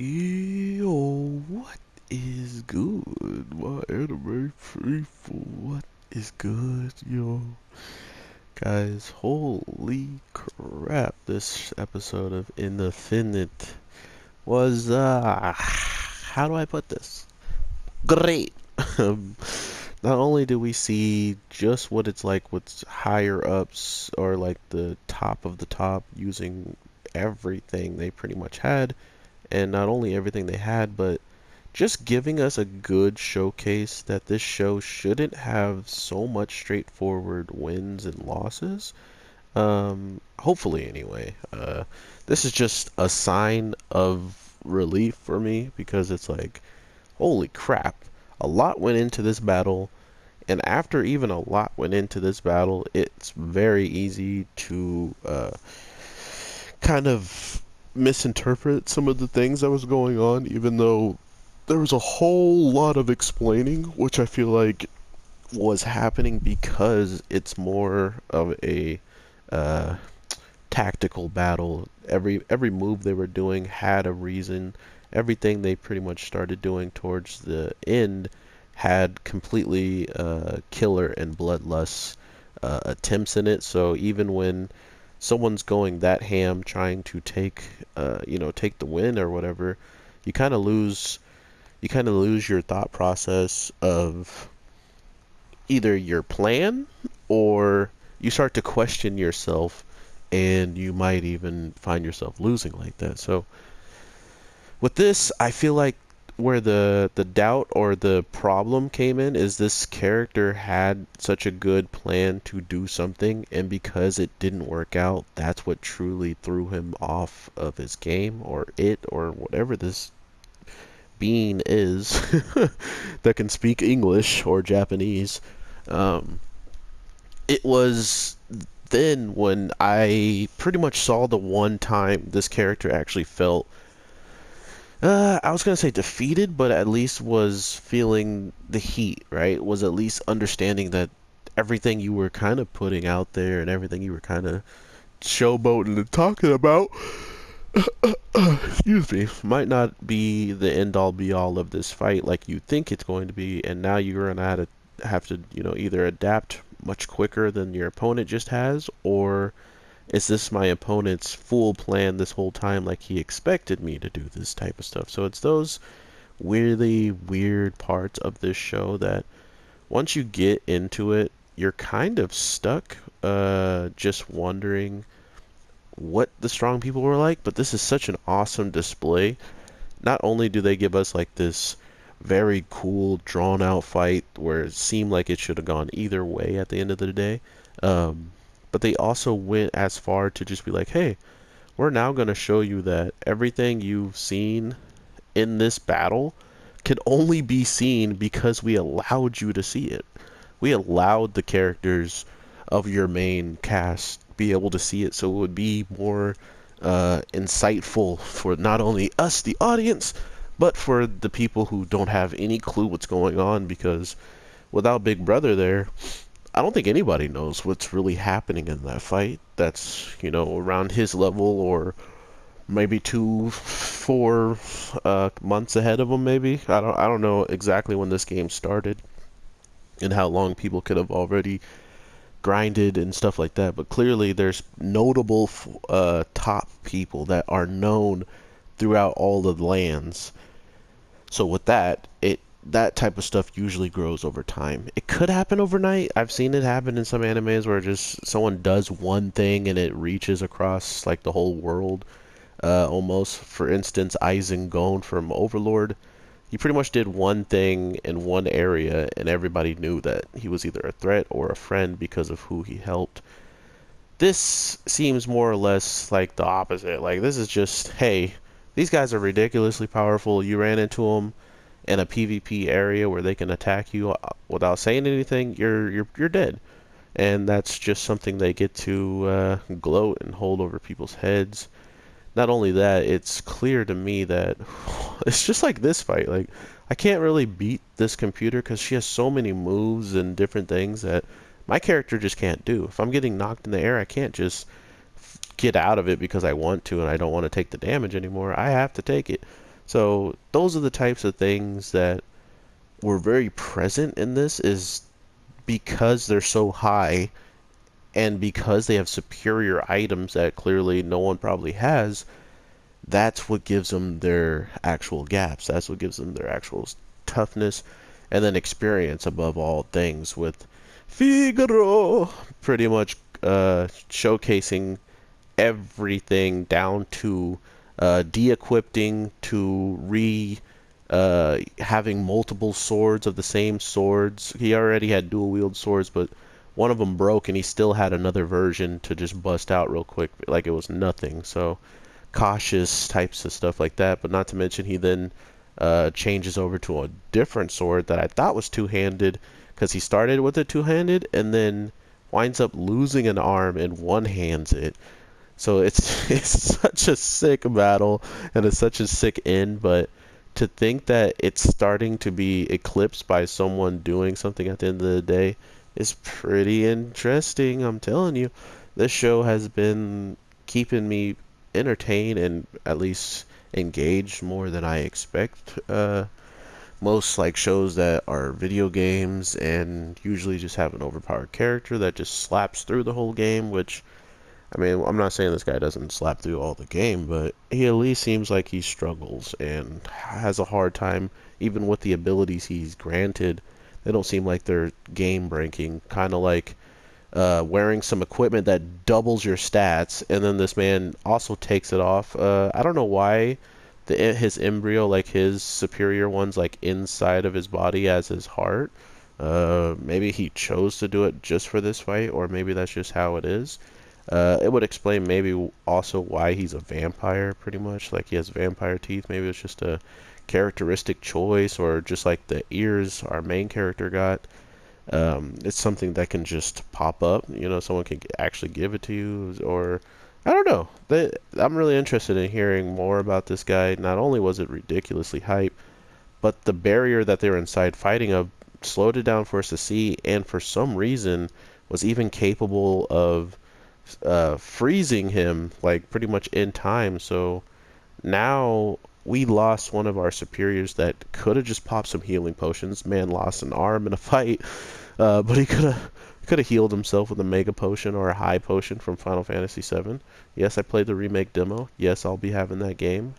Yo, what is good? My anime faithful, what is good, yo? Guys, holy crap, this episode of Infinite was, how do I put this? Great! Um, Not only do we see just what it's like with higher ups or like the top of the top using everything they pretty much had, and not only everything they had, but just giving us a good showcase that this show shouldn't have so much straightforward wins and losses. Hopefully, anyway. This is just a sign of relief for me because it's like, holy crap, a lot went into this battle, and after even a lot went into this battle, it's very easy to kind of misinterpret some of the things that was going on, even though there was a whole lot of explaining, which I feel like was happening because it's more of a uh, tactical battle. Every move they were doing had a reason. Everything they pretty much started doing towards the end had completely killer and bloodlust attempts in it. So even when someone's going that ham trying to take the win or whatever, you kind of lose your thought process of either your plan or you start to question yourself and you might even find yourself losing like that. So with this, I feel like where the doubt or the problem came in is this character had such a good plan to do something, and because it didn't work out, that's what truly threw him off of his game, or it, or whatever this being is that can speak English or Japanese. Um, it was then when I pretty much saw the one time this character actually felt, I was gonna say defeated, but at least was feeling the heat, right? Was at least understanding that everything you were kind of putting out there and everything you were kind of showboating and talking about, excuse me, might not be the end all be all of this fight like you think it's going to be, and now you're gonna have to, either adapt much quicker than your opponent just has, or is this my opponent's full plan this whole time like he expected me to do this type of stuff? So it's those really weird parts of this show that once you get into it, you're kind of stuck just wondering what the strong people were like, but this is such an awesome display. Not only do they give us like this very cool drawn out fight where it seemed like it should have gone either way at the end of the day, um, but they also went as far to just be like, hey, we're now going to show you that everything you've seen in this battle can only be seen because we allowed you to see it. We allowed the characters of your main cast be able to see it, so it would be more insightful for not only us, the audience, but for the people who don't have any clue what's going on, because without Big Brother there, I don't think anybody knows what's really happening in that fight that's, around his level, or maybe 4 months ahead of him, maybe. I don't know exactly when this game started and how long people could have already grinded and stuff like that, but clearly there's notable top people that are known throughout all the lands. So with that type of stuff usually grows over time. It could happen overnight. I've seen it happen in some animes where just someone does one thing and it reaches across like the whole world. Almost, for instance, Aizen Gon from Overlord. He pretty much did one thing in one area, and everybody knew that he was either a threat or a friend because of who he helped. This seems more or less like the opposite. Like, this is just, hey, these guys are ridiculously powerful. You ran into them in a PvP area where they can attack you without saying anything. You're dead, and that's just something they get to gloat and hold over people's heads. Not only that, it's clear to me that it's just like this fight. Like, I can't really beat this computer because she has so many moves and different things that my character just can't do. If I'm getting knocked in the air, I can't just get out of it because I want to and I don't want to take the damage anymore. I have to take it. So those are the types of things that were very present in this, is because they're so high and because they have superior items that clearly no one probably has. That's what gives them their actual gaps. That's what gives them their actual toughness, and then experience above all things, with Figaro pretty much showcasing everything down to de-equipping to having multiple swords of the same swords. He already had dual wield swords, but one of them broke and he still had another version to just bust out real quick like it was nothing. So cautious types of stuff like that. But not to mention he then changes over to a different sword that I thought was two-handed, because he started with it two-handed and then winds up losing an arm and one-hands it. So it's it's such a sick battle, and it's such a sick end. But to think that it's starting to be eclipsed by someone doing something at the end of the day is pretty interesting. I'm telling you, this show has been keeping me entertained and at least engaged more than I expect. Most like shows that are video games and usually just have an overpowered character that just slaps through the whole game, which, I mean, I'm not saying this guy doesn't slap through all the game, but he at least seems like he struggles and has a hard time, even with the abilities he's granted. They don't seem like they're game breaking. Kind of like wearing some equipment that doubles your stats, and then this man also takes it off. I don't know why his embryo, like his superior one's like inside of his body as his heart. Maybe he chose to do it just for this fight, or maybe that's just how it is. It would explain maybe also why he's a vampire, pretty much. Like he has vampire teeth. Maybe it's just a characteristic choice, or just like the ears our main character got. It's something that can just pop up. You know, someone can actually give it to you, or I don't know. I'm really interested in hearing more about this guy. Not only was it ridiculously hype, but the barrier that they were inside fighting of slowed it down for us to see, and for some reason was even capable of freezing him like pretty much in time. So now we lost one of our superiors that could have just popped some healing potions. Man lost an arm in a fight, but he could have healed himself with a mega potion or a high potion from Final Fantasy VII. Yes, I played the remake demo. Yes, I'll be having that game.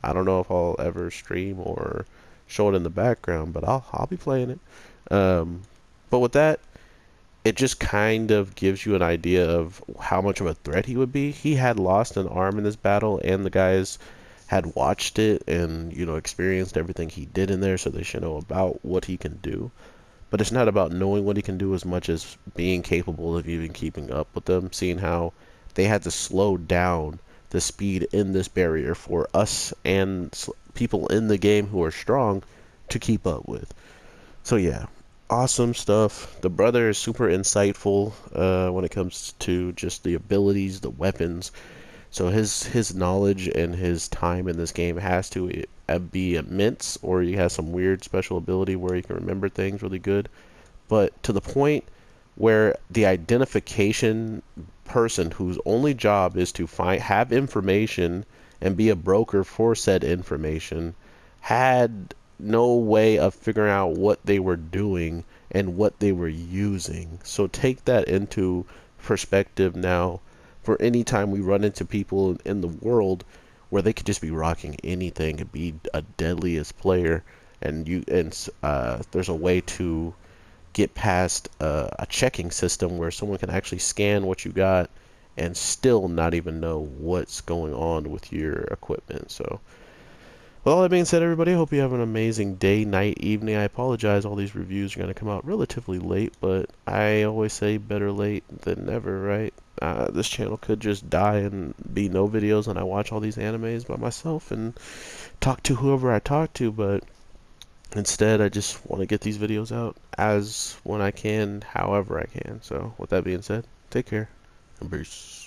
I don't know if I'll ever stream or show it in the background, but I'll be playing it. But with that, it just kind of gives you an idea of how much of a threat he would be. He had lost an arm in this battle, and the guys had watched it and, you know, experienced everything he did in there, so they should know about what he can do. But it's not about knowing what he can do as much as being capable of even keeping up with them, seeing how they had to slow down the speed in this barrier for us and people in the game who are strong to keep up with. So yeah, awesome stuff. The brother is super insightful when it comes to just the abilities, the weapons. So his knowledge and his time in this game has to be immense, or he has some weird special ability where he can remember things really good. But to the point where the identification person whose only job is to have information and be a broker for said information had no way of figuring out what they were doing and what they were using. So take that into perspective now for any time we run into people in the world where they could just be rocking anything and be a deadliest player, and there's a way to get past a checking system where someone can actually scan what you got and still not even know what's going on with your equipment. So with all that being said, everybody, I hope you have an amazing day, night, evening. I apologize, all these reviews are going to come out relatively late, but I always say better late than never, right? This channel could just die and be no videos, and I watch all these animes by myself and talk to whoever I talk to, but instead I just want to get these videos out as when I can, however I can. So with that being said, take care and peace.